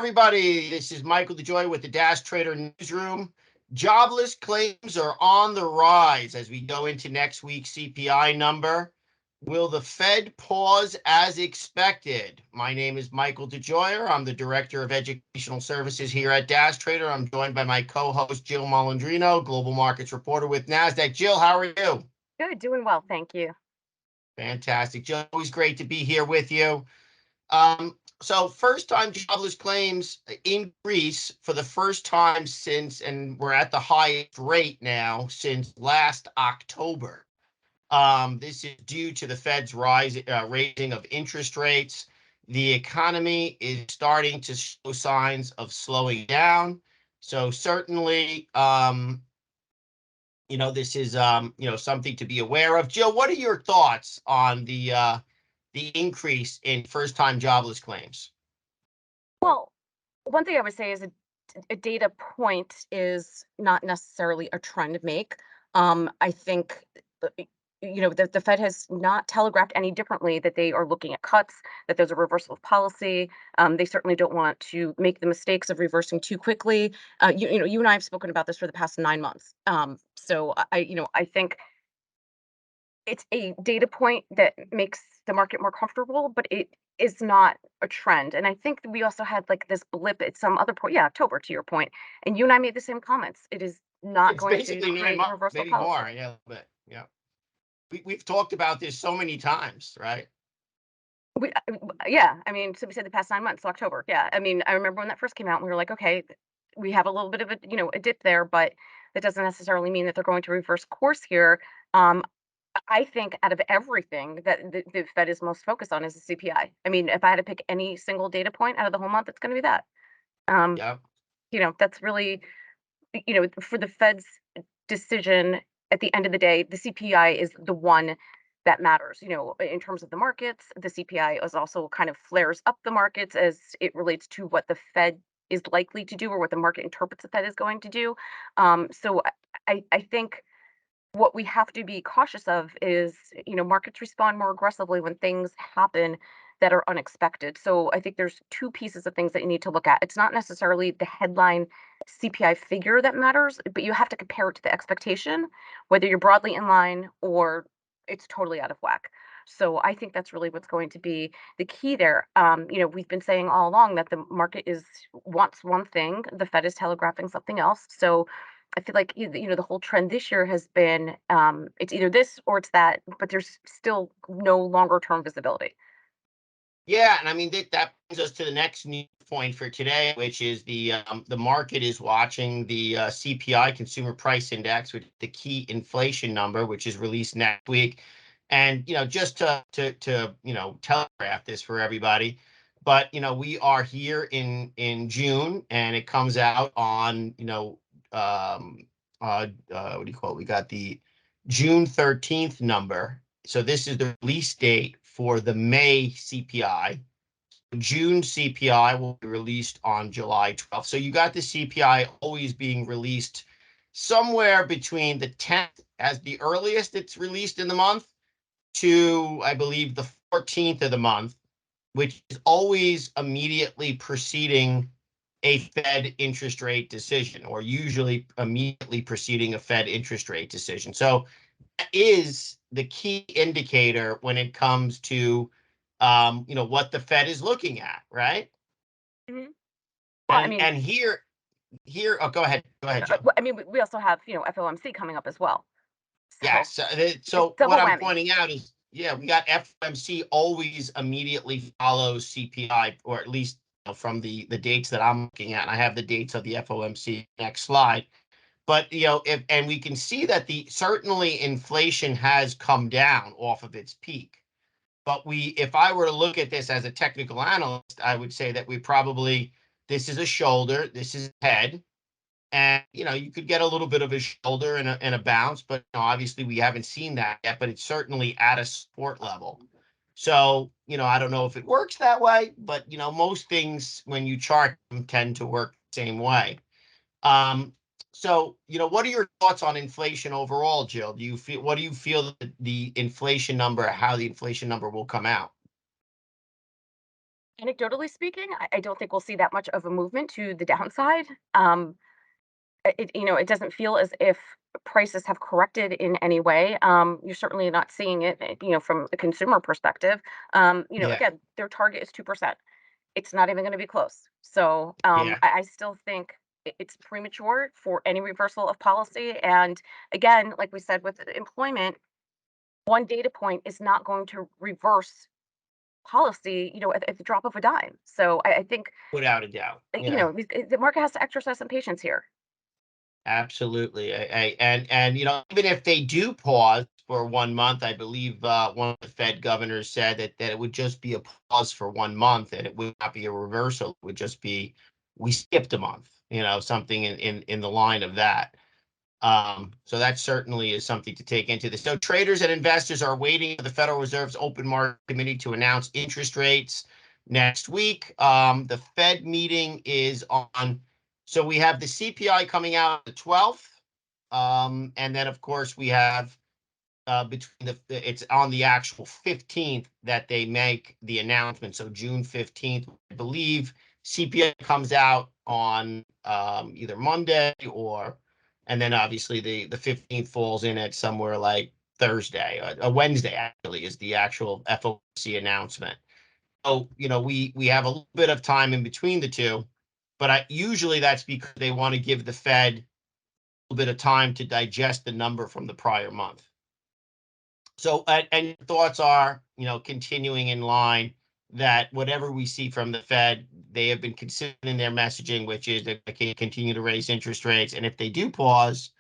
everybody. This is Michael DeJoy with the Trader Newsroom. Jobless claims are on the rise as we go into next week's CPI number. Will the Fed pause as expected? My name is Michael DeJoy. I'm the Director of Educational Services here at Trader. I'm joined by my co-host, Jill Molandrino, Global Markets Reporter with NASDAQ. Jill, how are you? Good, doing well, thank you. Fantastic. Jill, always great to be here with you. So first-time jobless claims increase for the first time since, and we're at the highest rate now since last October. This is due to the Fed's raising of interest rates. The economy is starting to show signs of slowing down. So certainly, this is, something to be aware of. Jill, what are your thoughts on the increase in first-time jobless claims? Well, one thing I would say is a data point is not necessarily a trend to make. I think, the Fed has not telegraphed any differently that they are looking at cuts, that there's a reversal of policy. They certainly don't want to make the mistakes of reversing too quickly. You and I have spoken about this for the past 9 months. So I think it's a data point that makes the market more comfortable, but it is not a trend. And I think we also had like this blip at some other point. Yeah, October, to your point. And you and I made the same comments. It is not It's going to basically 9 create a months, reversal maybe policy. more. Yeah, a little bit. Yeah. We've talked about this so many times, right? Yeah, I mean, so we said the past 9 months, so October. Yeah, I mean, I remember when that first came out, and we were like, okay, we have a little bit of a dip there, but that doesn't necessarily mean that they're going to reverse course here. Um, I think out of everything that the Fed is most focused on is the CPI. I mean, if I had to pick any single data point out of the whole month, it's going to be that. Um, Yeah. that's really, for the Fed's decision at the end of the day, the CPI is the one that matters. In terms of the markets, the CPI is also kind of flares up the markets as it relates to what the Fed is likely to do or what the market interprets the Fed is going to do. So I think what we have to be cautious of is, markets respond more aggressively when things happen that are unexpected. So I think there's two pieces of things that you need to look at. It's not necessarily the headline CPI figure that matters, but you have to compare it to the expectation, whether you're broadly in line or it's totally out of whack. So I think that's really what's going to be the key there. We've been saying all along that the market wants one thing, the Fed is telegraphing something else. So I feel like the whole trend this year has been it's either this or it's that, but there's still no longer term visibility. Yeah, and I mean that brings us to the next news point for today, which is the market is watching the CPI, Consumer Price Index, which is the key inflation number, which is released next week. And just to telegraph this for everybody, but we are here in June, and it comes out on what do you call it? We got the June 13th number. So this is the release date for the May CPI. June CPI will be released on July 12th. So you got the CPI always being released somewhere between the 10th as the earliest it's released in the month to, I believe, the 14th of the month, which is always immediately preceding a Fed interest rate decision, or usually immediately preceding a Fed interest rate decision. So that is the key indicator when it comes to, what the Fed is looking at, right? Mhm. Well, I And mean, and here. Oh, go ahead, Joe. I mean, we also have FOMC coming up as well. So Yes. it's So what double I'm whammy. pointing out is, yeah, we got FOMC always immediately follows CPI, or at least from the dates that I'm looking at. And I have the dates of the FOMC next slide. But if and we can see that the certainly inflation has come down off of its peak. But if I were to look at this as a technical analyst, I would say that this is a shoulder, this is a head. And you could get a little bit of a shoulder and a bounce, but obviously we haven't seen that yet. But it's certainly at a support level. So I don't know if it works that way, but most things when you chart them tend to work the same way. Um, so what are your thoughts on inflation overall, Jill? What do you feel that the inflation number, how the inflation number will come out? Anecdotally speaking, I don't think we'll see that much of a movement to the downside. It doesn't feel as if prices have corrected in any way. You're certainly not seeing it, from a consumer perspective. Yeah, Again, their target is 2%. It's not even going to be close. So yeah, I still think it's premature for any reversal of policy. And again, like we said with employment, one data point is not going to reverse policy, at the drop of a dime. So I think, without a doubt. Yeah. the market has to exercise some patience here. Absolutely. And even if they do pause for 1 month, I believe one of the Fed governors said that it would just be a pause for 1 month and it would not be a reversal. It would just be we skipped a month, something in the line of that. So that certainly is something to take into this. So traders and investors are waiting for the Federal Reserve's open market committee to announce interest rates next week. The Fed meeting is on. So we have the CPI coming out the 12th. And then of course we have between it's on the actual 15th that they make the announcement. So June 15th, I believe CPI comes out on either Monday and then obviously the 15th falls in at somewhere like Thursday, a Wednesday actually is the actual FOMC announcement. So, we have a little bit of time in between the two, but usually that's because they want to give the Fed a little bit of time to digest the number from the prior month. So, and your thoughts are, continuing in line that whatever we see from the Fed, they have been consistent in their messaging, which is that they can continue to raise interest rates. And if they do pause,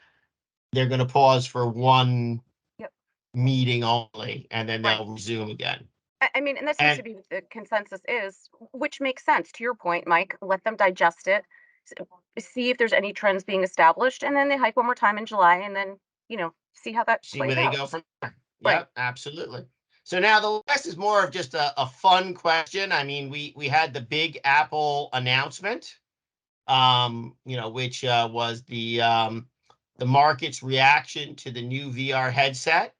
they're going to pause for one Yep. meeting only, and then Right. they'll resume again. I mean, and that seems to And be what the consensus is, which makes sense to your point, Mike. Let them digest it, see if there's any trends being established, and then they hike one more time in July, and then see how that see where plays they out. go from there. Right. Yep, absolutely. So now the last is more of just a fun question. I mean, we had the big Apple announcement, which was the market's reaction to the new VR headset.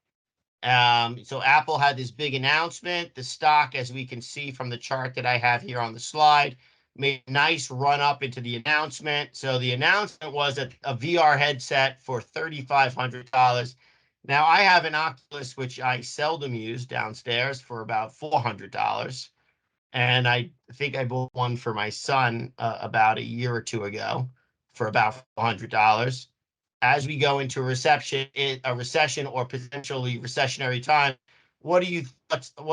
So Apple had this big announcement. The stock, as we can see from the chart that I have here on the slide, made a nice run up into the announcement. So the announcement was a VR headset for $3,500. Now I have an Oculus, which I seldom use downstairs for about $400. And I think I bought one for my son about a year or two ago for about $400. As we go into a recession or potentially recessionary time, what are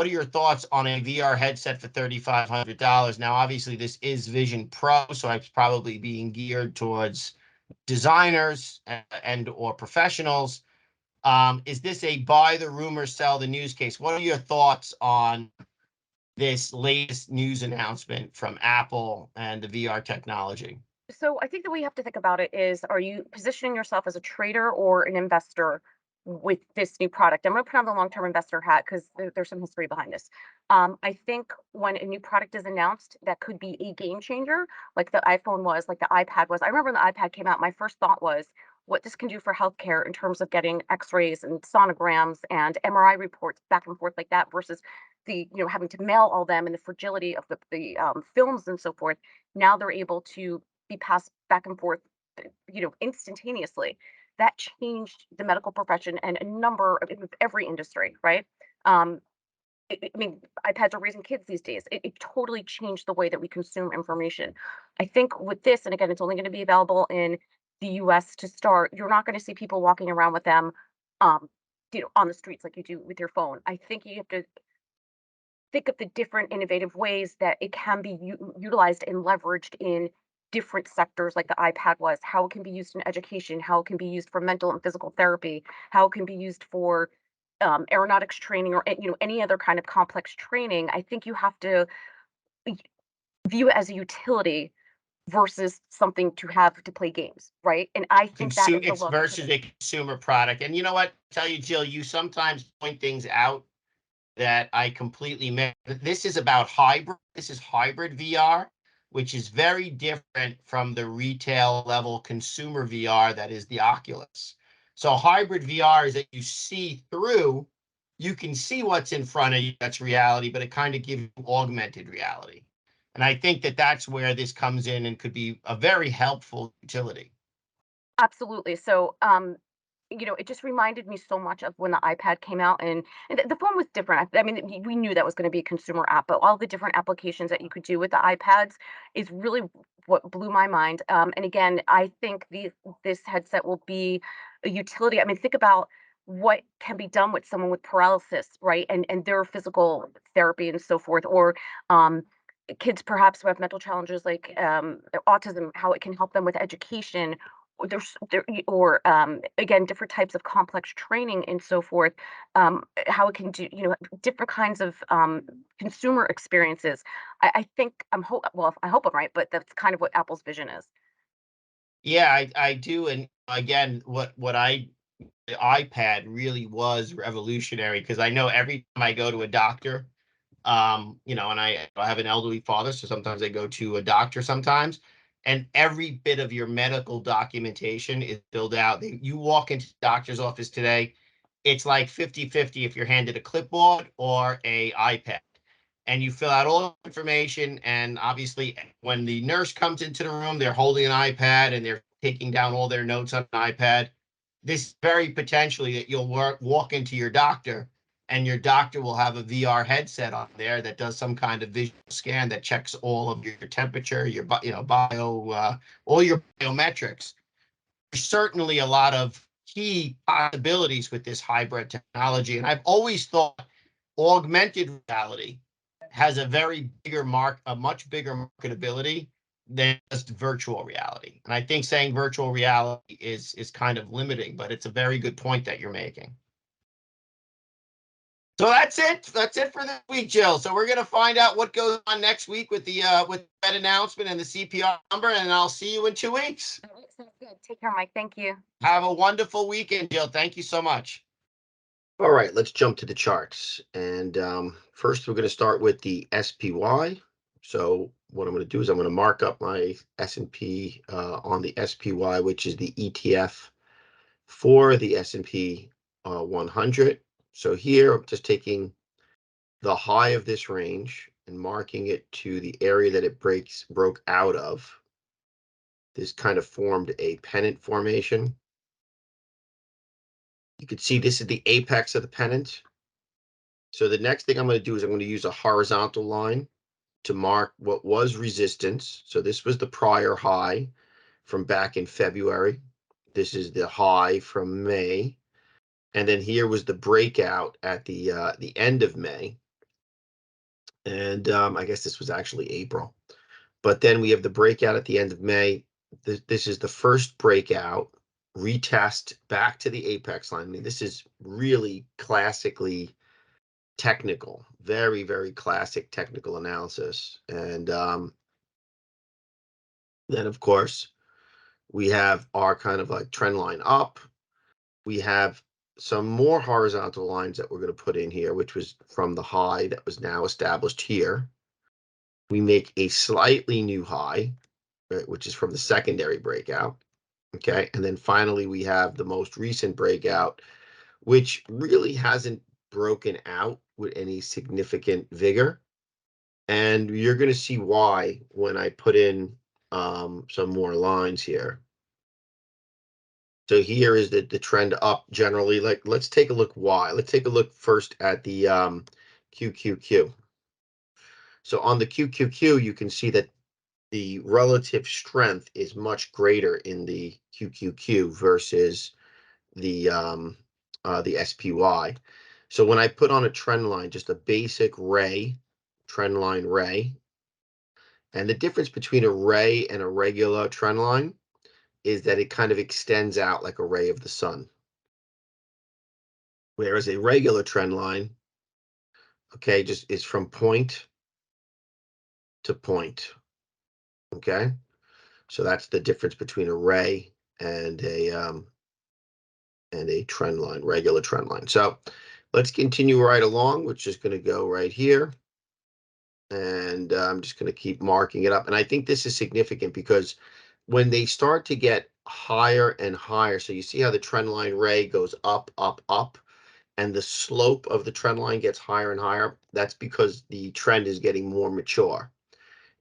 your thoughts on a VR headset for $3,500? Now, obviously, this is Vision Pro, so it's probably being geared towards designers and or professionals. Is this a buy the rumor, sell the news case? What are your thoughts on this latest news announcement from Apple and the VR technology? So I think the way you have to think about it is, are you positioning yourself as a trader or an investor with this new product? I'm going to put on the long-term investor hat because there's some history behind this. I think when a new product is announced, that could be a game changer, like the iPhone was, like the iPad was. I remember when the iPad came out, my first thought was what this can do for healthcare in terms of getting X-rays and sonograms and MRI reports back and forth like that versus the having to mail all them and the fragility of the films and so forth. Now they're able to be passed back and forth, instantaneously. That changed the medical profession and a number of every industry, right? Um, I mean, iPads are raising kids these days. It totally changed the way that we consume information. I think with this, and again, it's only going to be available in the US to start, you're not going to see people walking around with them, um, on the streets like you do with your phone. I think you have to think of the different innovative ways that it can be utilized and leveraged in different sectors like the iPad was, how it can be used in education, how it can be used for mental and physical therapy, how it can be used for aeronautics training or any other kind of complex training. I think you have to y- view it as a utility versus something to have to play games, right? And I think that Consume is the it's look for versus this. a consumer product. And you know what? Tell you, Jill, you sometimes point things out that I completely miss. This is about hybrid. This is hybrid VR, which is very different from the retail level consumer VR that is the Oculus. So hybrid VR is that you see through, you can see what's in front of you. That's reality, but it kind of gives you augmented reality. And I think that that's where this comes in and could be a very helpful utility. Absolutely. So, it just reminded me so much of when the iPad came out, and the phone was different. I mean, we knew that was going to be a consumer app, but all the different applications that you could do with the iPads is really what blew my mind. And again, I think this headset will be a utility. I mean, think about what can be done with someone with paralysis, right? And their physical therapy and so forth, or um, kids perhaps who have mental challenges like autism, how it can help them with education, or again, different types of complex training and so forth, how it can do, different kinds of consumer experiences. I think well, I hope I'm right, but that's kind of what Apple's vision is. Yeah, I do. And again, the iPad really was revolutionary, because I know every time I go to a doctor, and I have an elderly father, so sometimes I go to a doctor sometimes, and every bit of your medical documentation is filled out. You walk into the doctor's office today, it's like 50-50 if you're handed a clipboard or a iPad. And you fill out all the information, and obviously when the nurse comes into the room, they're holding an iPad and they're taking down all their notes on an iPad. This very potentially that you'll walk into your doctor, and your doctor will have a VR headset on there that does some kind of visual scan that checks all of your temperature, your all your biometrics. There's certainly a lot of key possibilities with this hybrid technology, and I've always thought augmented reality has a much bigger marketability than just virtual reality. And I think saying virtual reality is kind of limiting, but it's a very good point that you're making. So that's it. That's it for this week, Jill. So we're gonna find out what goes on next week with the Fed announcement and the CPR number, and I'll see you in 2 weeks. All right, sounds good. Take care, Mike. Thank you. Have a wonderful weekend, Jill. Thank you so much. All right, let's jump to the charts. And first, we're going to start with the SPY. So what I'm going to do is I'm going to mark up my S&P on the SPY, which is the ETF for the S&P 100. So here, I'm just taking the high of this range and marking it to the area that it broke out of. This kind of formed a pennant formation. You can see this is the apex of the pennant. So the next thing I'm going to do is I'm going to use a horizontal line to mark what was resistance. So this was the prior high from back in February. This is the high from May. And then here was the breakout at the end of May. And I guess this was actually April. But then we have the breakout at the end of May. This is the first breakout, retest back to the apex line. I mean, this is really classically technical, very, very classic technical analysis. And then, of course, we have our kind of like trend line up. We have some more horizontal lines that we're going to put in here, which was from the high that was now established here. We make a slightly new high, right, which is from the secondary breakout. Okay. And then finally, we have the most recent breakout, which really hasn't broken out with any significant vigor. And you're going to see why when I put in some more lines here. So here is the trend up generally. Like, let's take a look why. Let's take a look first at the QQQ. So on the QQQ, you can see that the relative strength is much greater in the QQQ versus the SPY. So when I put on a trend line, just a basic ray, trend line ray, and the difference between a ray and a regular trend line is that it kind of extends out like a ray of the sun. Whereas a regular trend line, okay, just is from point to point. Okay. So that's the difference between a ray and a trend line, regular trend line. So let's continue right along, which is going to go right here. And I'm just going to keep marking it up. And I think this is significant because when they start to get higher and higher, so you see how the trend line ray goes up, up, up, and the slope of the trend line gets higher and higher. That's because the trend is getting more mature.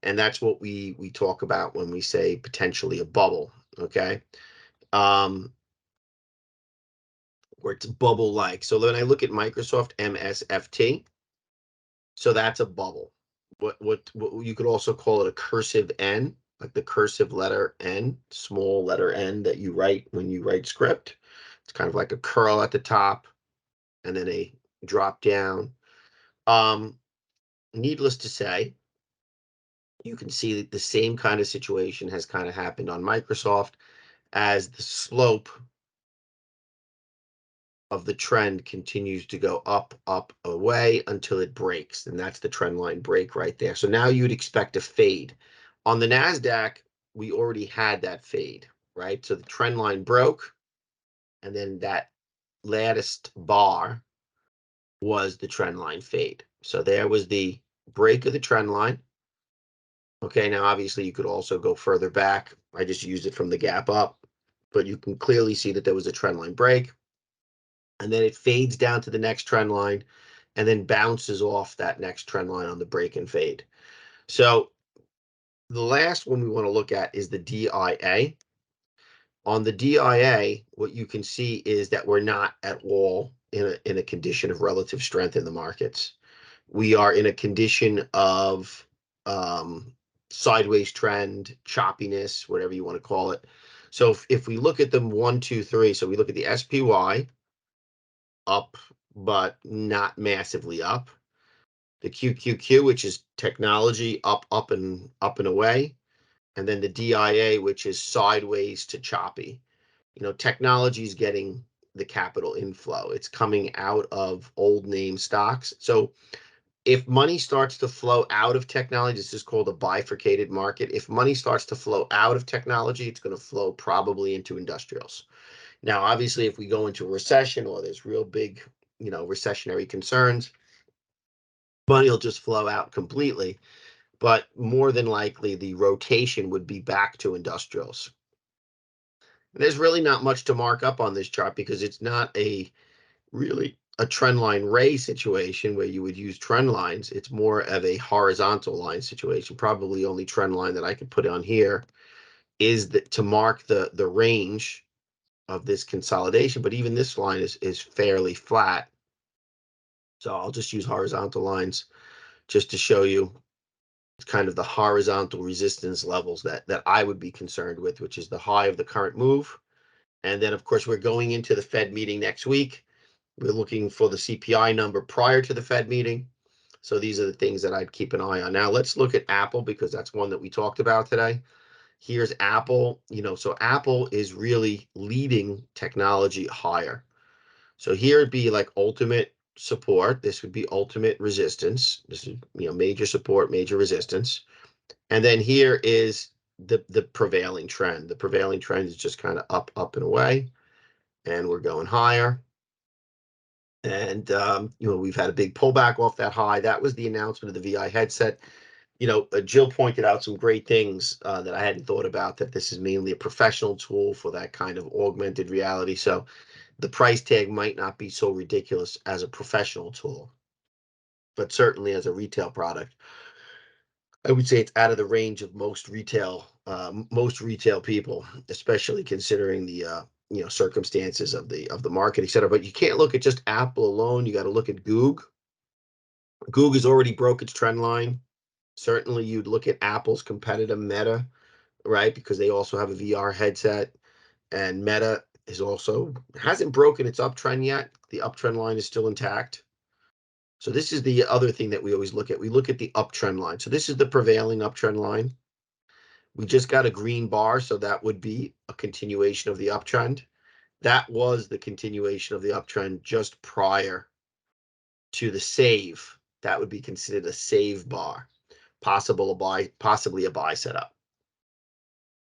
And that's what we talk about when we say potentially a bubble, okay? Or it's bubble-like. So when I look at Microsoft MSFT, so that's a bubble. What you could also call it a cursive N, like the cursive letter N, small letter N that you write when you write script. It's kind of like a curl at the top and then a drop down. Needless to say, you can see that the same kind of situation has kind of happened on Microsoft as the slope of the trend continues to go up, up, away until it breaks. And that's the trend line break right there. So now you'd expect a fade. On the NASDAQ, we already had that fade, right? So the trend line broke, and then that latticed bar was the trend line fade. So there was the break of the trend line. Okay, now obviously you could also go further back. I just used it from the gap up, but you can clearly see that there was a trend line break. And then it fades down to the next trend line and then bounces off that next trend line on the break and fade. So the last one we want to look at is the DIA. On the DIA, what you can see is that we're not at all in a condition of relative strength in the markets. We are in a condition of sideways trend, choppiness, whatever you want to call it. So if we look at them 1, 2, 3, so we look at the SPY, up, but not massively up. The QQQ, which is technology, up, up and away. And then the DIA, which is sideways to choppy. You know, technology is getting the capital inflow. It's coming out of old name stocks. So if money starts to flow out of technology, this is called a bifurcated market. If money starts to flow out of technology, it's going to flow probably into industrials. Now, obviously, if we go into a recession or there's real big, recessionary concerns, money will just flow out completely. But more than likely, the rotation would be back to industrials. There's really not much to mark up on this chart because it's not really a trend line ray situation where you would use trend lines. It's more of a horizontal line situation. Probably only trend line that I could put on here is that to mark the range of this consolidation, but even this line is fairly flat. So I'll just use horizontal lines just to show you kind of the horizontal resistance levels that I would be concerned with, which is the high of the current move. And then, of course, we're going into the Fed meeting next week. We're looking for the CPI number prior to the Fed meeting. So these are the things that I'd keep an eye on. Now let's look at Apple because that's one that we talked about today. Here's Apple, so Apple is really leading technology higher. So here it'd be like ultimate support. This would be ultimate resistance. This is, major support, major resistance. And then here is the prevailing trend. The prevailing trend is just kind of up, up and away. And we're going higher. And, we've had a big pullback off that high. That was the announcement of the VI headset. Jill pointed out some great things that I hadn't thought about, that this is mainly a professional tool for that kind of augmented reality. So the price tag might not be so ridiculous as a professional tool, but certainly as a retail product, I would say it's out of the range of most retail people, especially considering the circumstances of the market, et cetera. But you can't look at just Apple alone. You got to look at Goog. Goog has already broke its trend line. Certainly, you'd look at Apple's competitor Meta, right? Because they also have a VR headset, and Meta hasn't broken its uptrend yet. The uptrend line is still intact. So this is the other thing that we always look at. We look at the uptrend line. So this is the prevailing uptrend line. We just got a green bar, so that would be a continuation of the uptrend. That was the continuation of the uptrend just prior to the save. That would be considered a save bar, possibly a buy setup.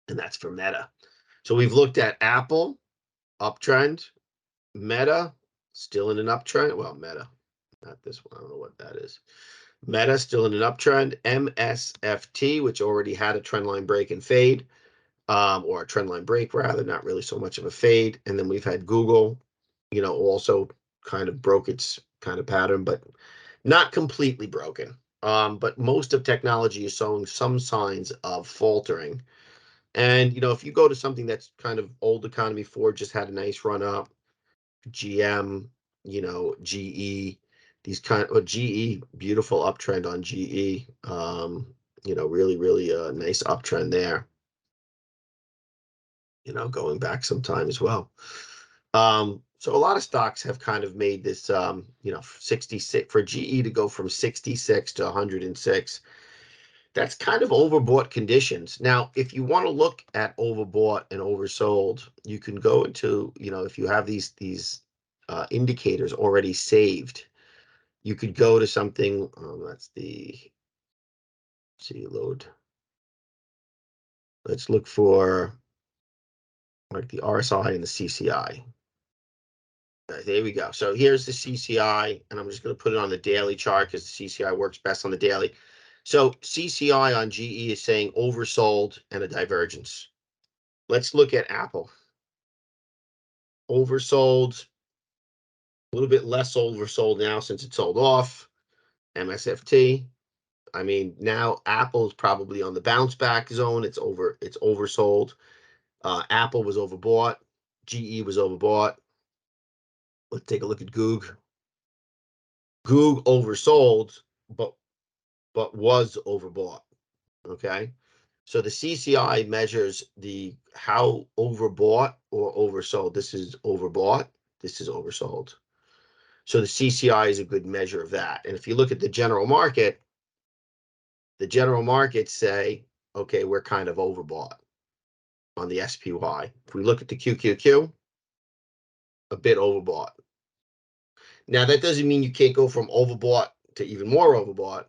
And that's for Meta. So we've looked at Apple, uptrend, Meta, still in an uptrend. Well, Meta, not this one. I don't know what that is. Meta still in an uptrend. MSFT, which already had a trend line break and fade, or a trend line break rather, not really so much of a fade. And then we've had Google, also kind of broke its kind of pattern, but not completely broken. but most of technology is showing some signs of faltering. And, if you go to something that's kind of old economy, Ford just had a nice run up, GM, GE, these GE, beautiful uptrend on GE. Really, really a nice uptrend there, going back some time as well. So a lot of stocks have kind of made this, 66 for GE to go from 66 to 106. That's kind of overbought conditions. Now, if you want to look at overbought and oversold, you can go into, if you have these indicators already saved, you could go to something. That's the load. Let's look for like the RSI and the CCI. There we go. So here's the CCI, and I'm just going to put it on the daily chart because the CCI works best on the daily. So CCI on GE is saying oversold and a divergence. Let's look at Apple. Oversold, a little bit less oversold now since it sold off. MSFT. I mean, now Apple is probably on the bounce back zone. It's oversold. Apple was overbought. GE was overbought. Let's take a look at Goog. Goog oversold, but was overbought. Okay. So the CCI measures how overbought or oversold. This is overbought. This is oversold. So the CCI is a good measure of that. And if you look at the general markets say, okay, we're kind of overbought on the SPY. If we look at the QQQ, a bit overbought. Now, that doesn't mean you can't go from overbought to even more overbought,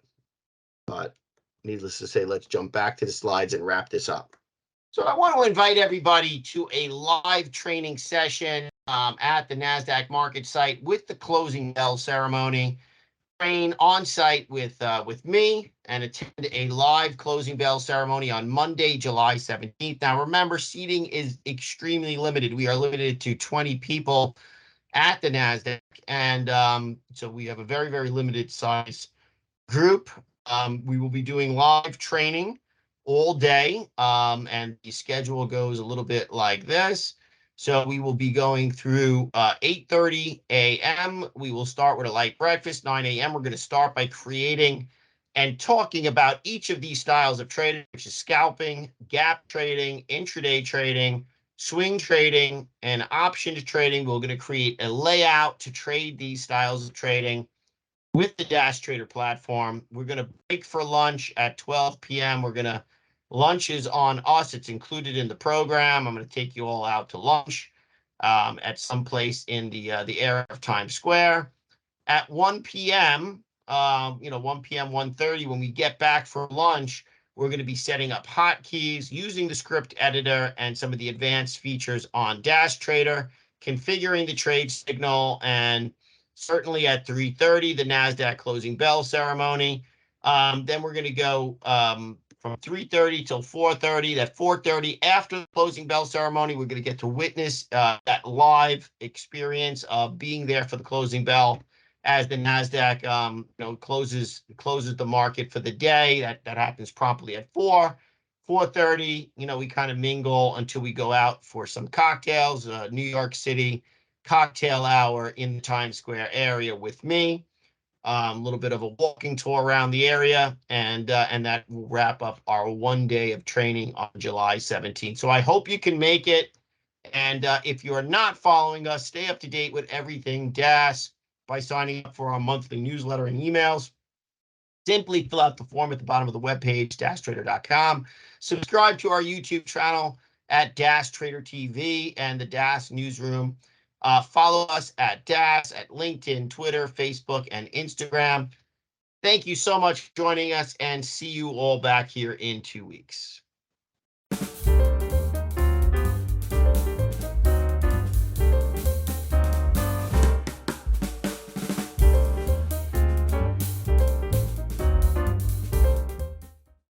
but needless to say, let's jump back to the slides and wrap this up. So I want to invite everybody to a live training session at the NASDAQ market site with the closing bell ceremony. Train on site with me and attend a live closing bell ceremony on Monday, July 17th. Now, remember, seating is extremely limited. We are limited to 20 people at the NASDAQ. And so we have a very, very limited size group. We will be doing live training all day, and the schedule goes a little bit like this. So we will be going through 8:30 a.m. We will start with a light breakfast. 9 a.m. We're going to start by creating and talking about each of these styles of trading, which is scalping, gap trading, intraday trading, swing trading, and options trading. We're going to create a layout to trade these styles of trading with the Dash Trader platform. We're going to break for lunch at 12 p.m. Lunch is on us. It's included in the program. I'm going to take you all out to lunch at some place in the area of Times Square. At 1 p.m., 1 p.m., 1:30, when we get back for lunch, we're going to be setting up hotkeys using the script editor and some of the advanced features on Dash Trader, configuring the trade signal, and certainly at 3:30, the NASDAQ closing bell ceremony. Then we're going to go from 3:30 till 4:30. At 4:30, after the closing bell ceremony, we're going to get to witness that live experience of being there for the closing bell as the NASDAQ closes the market for the day. That happens promptly at 4:30. We kind of mingle until we go out for some cocktails. New York City cocktail hour in the Times Square area with me. A little bit of a walking tour around the area, and that will wrap up our 1 day of training on July 17th. So I hope you can make it. And if you are not following us, stay up to date with everything DAS by signing up for our monthly newsletter and emails. Simply fill out the form at the bottom of the webpage, dastrader.com. Subscribe to our YouTube channel at Dash Trader TV and the Dash Newsroom. Follow us at Dash at LinkedIn, Twitter, Facebook, and Instagram. Thank you so much for joining us, and see you all back here in 2 weeks.